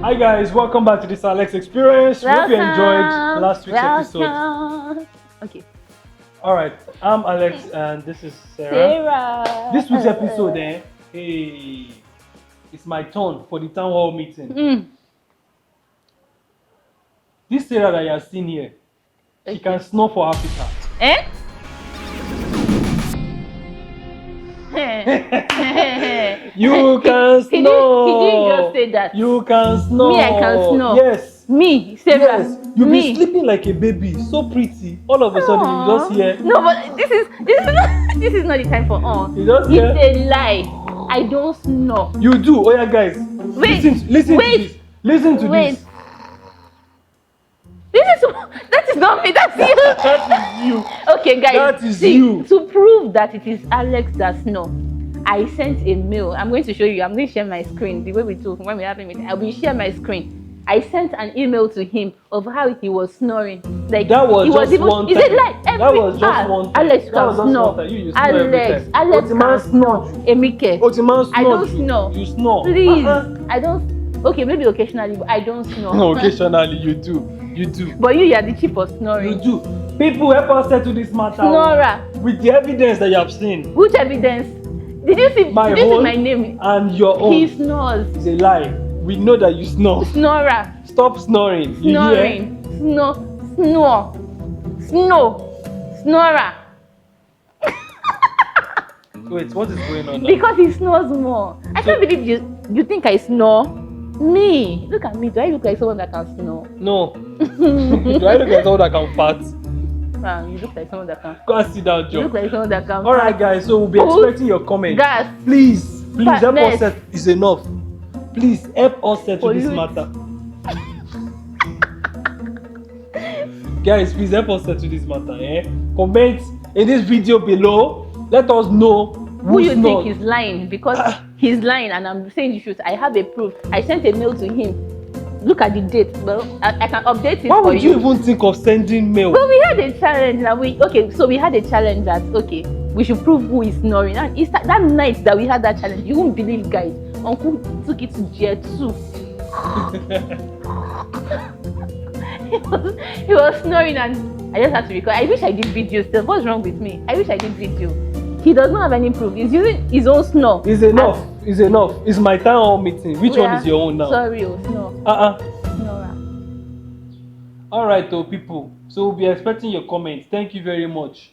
Hi guys, welcome back to the Sarlex experience. Hope you enjoyed last week's episode. Okay. Alright, I'm Alex and this is Sarah. This week's episode, hey, it's my turn for the town hall meeting. This Sarah that you have seen here, she can snore for Africa. Eh? You can snore. He didn't just say that. You can snore. Me, I can snore. Yes. Me, Sarah. Yes. You be sleeping like a baby, so pretty. All of a sudden, you just hear. No, but this is not the time for all. You just hear. It's a lie. I don't snore. You do. Oh yeah, guys. Wait. Listen to this. Listen to this. That is not me. That's you. That is you. Okay, guys. That is you. To prove that it is Alex that snore, I sent a mail. I'm going to show you. I'm going to share my screen. The way we do when we have a meeting, I will share my screen. I sent an email to him of how he was snoring. Like that was just one time. Is it like every that was just one time. Alex can snore. Alex can snore. Emike. I don't snore. You snore. Please. I don't. Okay, maybe occasionally, but I don't snore. No, occasionally you do. You do. But you are the chief of snoring. You do. People help us settle this matter. Snorer. With the evidence that you have seen. Which evidence? Did you see my name? And your own. He snores. It's a lie. We know that you snore. Snorer. Stop snoring. Snoring. Snore. Snorer. Wait, what is going on now? Because he snores more. I can't believe you think I snore. Me. Look at me. Do I look like someone that can snore? No. Do I look like someone that can fart? Wow, you look like someone that can. Go and sit down, Joe. You look like someone that can. Alright, guys. So we'll be expecting your comments. Gas. Please help us set. It's enough. Please help us settle this matter. Guys, please help us settle this matter. Comment in this video below. Let us know who you think is lying, because he's lying and I'm saying the truth. I have a proof. I sent a mail to him. Look at the date. Well, I can update it. Why would you even think of sending mail? Well, we had a challenge. So we had a challenge that we should prove who is snoring. And it's that night that we had that challenge, you won't believe, guys. Uncle took it to jail too. he was snoring and I just had to record. I wish I did video still. What's wrong with me? I wish I did video. He does not have any proof. He's using his own snore. It's enough. It's enough. It's my town hall meeting. Which one is your own now? Sorry, snore. Snorer. Alright, though, people. So we'll be expecting your comments. Thank you very much.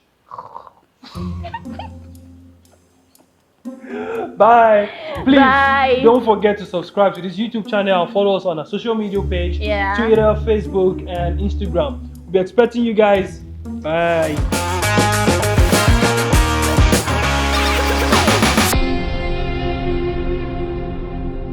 Bye. Please don't forget to subscribe to this YouTube channel and follow us on our social media page, Twitter, Facebook, and Instagram. We'll be expecting you guys. Bye.